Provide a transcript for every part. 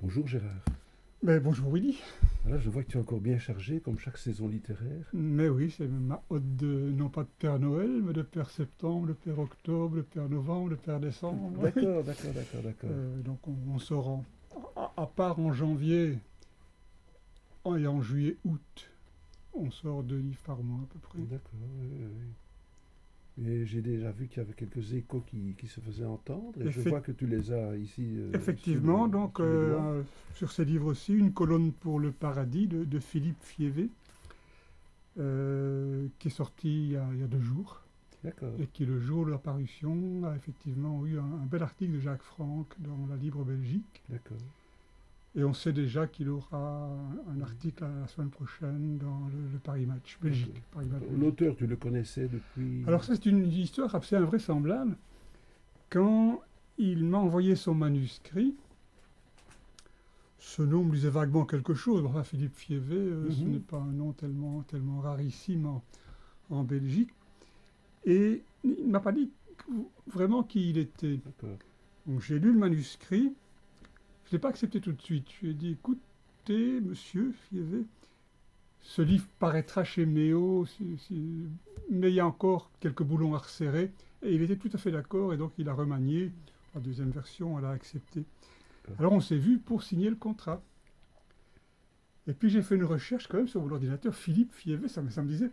Bonjour Gérard. Mais bonjour Willy. Voilà, je vois que tu es encore bien chargé, comme chaque saison littéraire. Mais oui, c'est ma hôte de, non pas de Père Noël, mais de Père Septembre, de Père Octobre, de Père Novembre, de Père Décembre. Oui. D'accord, d'accord, d'accord, d'accord. Donc on sort à part en janvier et en juillet, août, on sort 2 livres par mois à peu près. D'accord, oui, oui, oui. Et j'ai déjà vu qu'il y avait quelques échos qui se faisaient entendre, et je Effect- vois que tu les as ici Effectivement, donc sous les doigts. sur ces livres aussi, une colonne pour le paradis de Philippe Fievé, qui est sorti il y a 2 jours. D'accord, Et qui, le jour de la parution, a effectivement eu un bel article de Jacques Franck dans la Libre Belgique. d'accord. Et on sait déjà qu'il aura un article la semaine prochaine dans le Paris Match Belgique. Paris Match Belgique. L'auteur, tu le connaissais depuis... Alors ça, c'est une histoire assez invraisemblable. Quand il m'a envoyé son manuscrit, ce nom me disait vaguement quelque chose. Enfin, Philippe Fievé, ce n'est pas un nom tellement rarissime en Belgique. Et il ne m'a pas dit vraiment qui il était. D'accord, Donc j'ai lu le manuscrit, je ne l'ai pas accepté tout de suite. Je lui ai dit, écoutez, monsieur Fievé, ce livre paraîtra chez Méo, mais il y a encore quelques boulons à resserrer. Et il était tout à fait d'accord, et donc il a remanié. La deuxième version, elle a accepté. d'accord. Alors on s'est vu pour signer le contrat. Et puis j'ai fait une recherche quand même sur l'ordinateur, Philippe Fievé, ça me disait.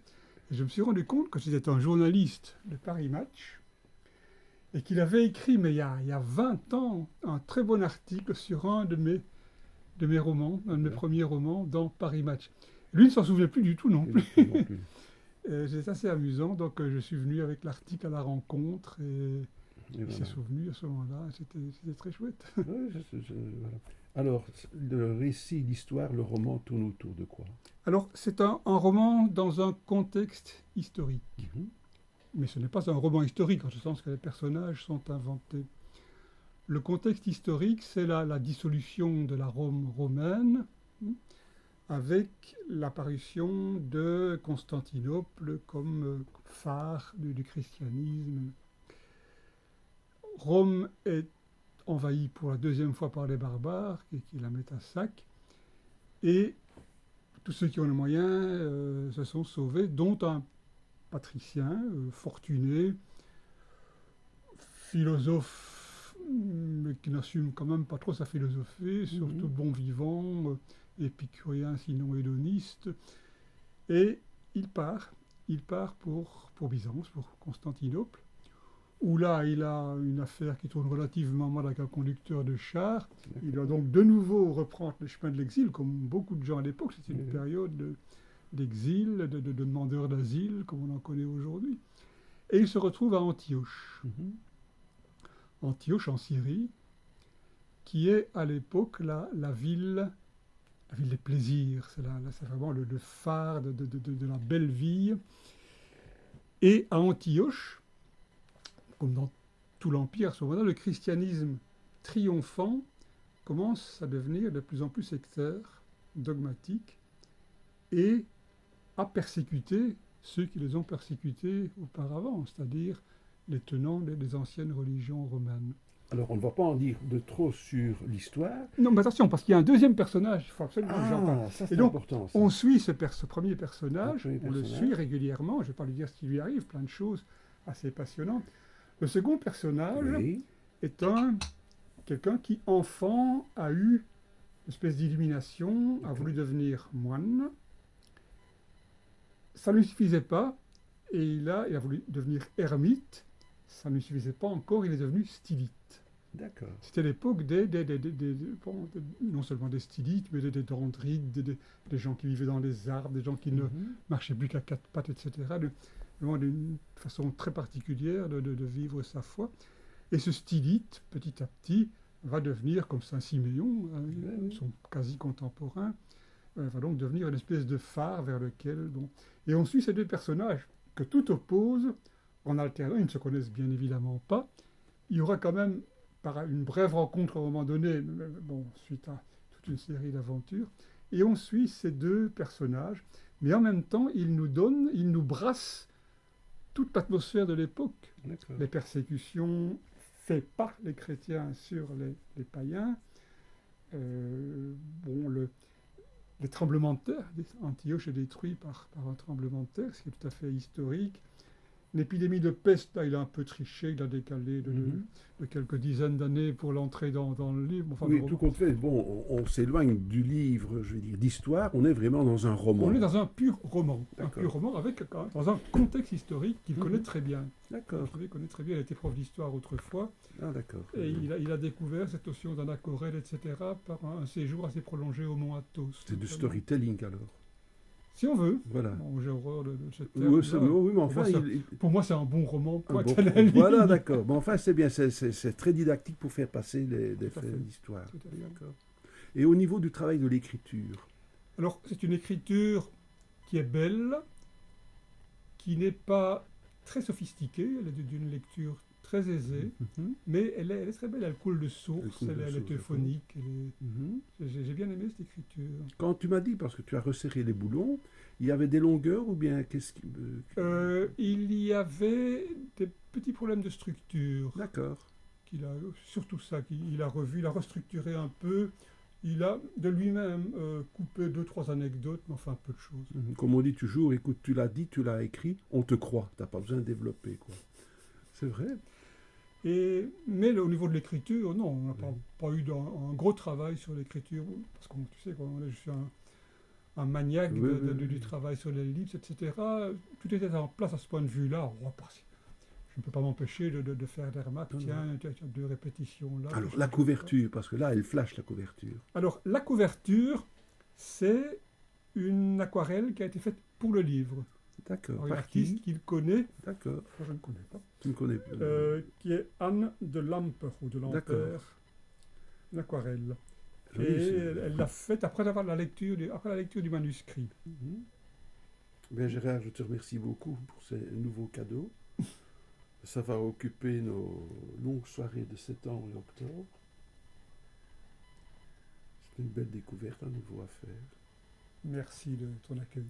Et je me suis rendu compte que c'était un journaliste de Paris Match, et qu'il avait écrit, mais il y a 20 ans, un très bon article sur un de mes romans, un de mes premiers romans, dans Paris Match. Lui ne s'en souvenait plus du tout non plus. Non plus. C'était assez amusant, donc je suis venu avec l'article à la rencontre, et Et il voilà. s'est souvenu à ce moment-là, c'était très chouette. Ouais, voilà. Alors, le récit, l'histoire, le roman tourne autour de quoi? Alors, c'est un roman dans un contexte historique. Mhm. Mais ce n'est pas un roman historique, en ce sens que les personnages sont inventés. Le contexte historique, c'est la dissolution de la Rome romaine, avec l'apparition de Constantinople comme phare du christianisme. Rome est envahie pour la deuxième fois par les barbares, qui la mettent à sac, et tous ceux qui ont les moyens se sont sauvés, dont un patricien fortuné, philosophe, mais qui n'assume quand même pas trop sa philosophie, surtout bon vivant, épicurien sinon hédoniste. Et il part pour Byzance, pour Constantinople, où là il a une affaire qui tourne relativement mal avec un conducteur de char. Il doit donc de nouveau reprendre le chemin de l'exil, comme beaucoup de gens à l'époque. C'était une période d'exil, de demandeurs d'asile, comme on en connaît aujourd'hui. Et il se retrouve à Antioche. Antioche en Syrie, qui est à l'époque la ville des plaisirs. C'est vraiment le phare de la belle vie. Et à Antioche, comme dans tout l'Empire à ce moment-là, le christianisme triomphant commence à devenir de plus en plus sectaire, dogmatique, et à persécuter ceux qui les ont persécutés auparavant, c'est-à-dire les tenants des anciennes religions romaines. Alors, on ne va pas en dire de trop sur l'histoire. Non, mais attention, parce qu'il y a un deuxième personnage, il faut absolument que j'en parle. Ça Et c'est donc, important. Ça. on suit ce premier personnage, Le premier on le personnage. suit régulièrement, je ne vais pas lui dire ce qui lui arrive, plein de choses assez passionnantes. Le second personnage Oui, est quelqu'un qui, enfant, a eu une espèce d'illumination, a voulu devenir moine. Ça ne lui suffisait pas, et il a voulu devenir ermite. Ça ne lui suffisait pas encore, il est devenu stylite. d'accord. C'était l'époque non seulement des stylites, mais des dendrites, des gens qui vivaient dans les arbres, des gens qui ne marchaient plus qu'à 4 pattes, etc. Vraiment d'une façon très particulière de vivre sa foi. Et ce stylite, petit à petit, va devenir, comme Saint Siméon, son quasi contemporain, va donc devenir une espèce de phare vers lequel... Et on suit ces deux personnages que tout oppose, en alternant, ils ne se connaissent bien évidemment pas. Il y aura quand même, par une brève rencontre à un moment donné, suite à toute une série d'aventures, et on suit ces deux personnages, mais en même temps, ils nous brassent toute l'atmosphère de l'époque. D'accord. Les persécutions faites par les chrétiens sur les païens, les tremblements de terre. Antioche est détruit par un tremblement de terre, ce qui est tout à fait historique. L'épidémie de peste, là, il a un peu triché, il a décalé de quelques dizaines d'années pour l'entrée dans le livre. Enfin, Oui, tout compte fait. Bon, on s'éloigne du livre, je veux dire, d'histoire. On est vraiment dans un roman. On est dans un pur roman. Un D'accord. pur roman avec, dans un contexte historique qu'il connaît très bien. D'accord. Il connaît très bien, il a été prof d'histoire autrefois. Ah, d'accord. Et il a découvert cette notion d'anacorèle, etc., par un séjour assez prolongé au mont Athos. C'est du storytelling alors. Si on veut. Voilà. Bon, j'ai horreur de cette Oui, terme. oui, mais enfin, Pour moi, c'est un bon roman. un bon- à la ligne. voilà, d'accord. Mais enfin, c'est bien, c'est très didactique pour faire passer des Tout à fait. faits d'histoire. Tout à fait. D'accord. Et au niveau du travail de l'écriture, Alors, c'est une écriture qui est belle, qui n'est pas très sophistiquée, elle est d'une lecture très aisée, mais elle est très belle, elle coule de source, elle est source, euphonique. Mhm. J'ai bien aimé cette écriture. Quand tu m'as dit, parce que tu as resserré les boulons, il y avait des longueurs ou bien qu'est-ce qui... Il y avait des petits problèmes de structure, D'accord. surtout ça, qu'il a revu, il a restructuré un peu. Il a de lui-même coupé 2-3 anecdotes, mais enfin peu de choses. Mhm. Comme on dit toujours, écoute, tu l'as dit, tu l'as écrit, on te croit, tu n'as pas besoin de développer, quoi. C'est vrai. Mais au niveau de l'écriture, non, on n'a pas eu un gros travail sur l'écriture, parce que tu sais, je suis un maniaque du travail sur les livres, etc. Tout était en place à ce point de vue-là. Je ne peux pas m'empêcher de faire des remarques. Tiens, tu as 2 répétitions là. Alors, la couverture, parce que là, elle flash la couverture. Alors, la couverture, c'est une aquarelle qui a été faite pour le livre. D'accord. Une Par artiste qui? qu'il connaît, D'accord. je ne connais pas, Tu ne connais plus. qui est Anne de Lamper, ou de Lamper, D'accord. une aquarelle. Joli, Et c'est- elle l'a faite après la lecture du manuscrit. Mhm. Bien, Gérard, je te remercie beaucoup pour ces nouveaux cadeaux. Ça va occuper nos longues soirées de septembre et octobre. C'est une belle découverte, un nouveau à faire. Merci de ton accueil.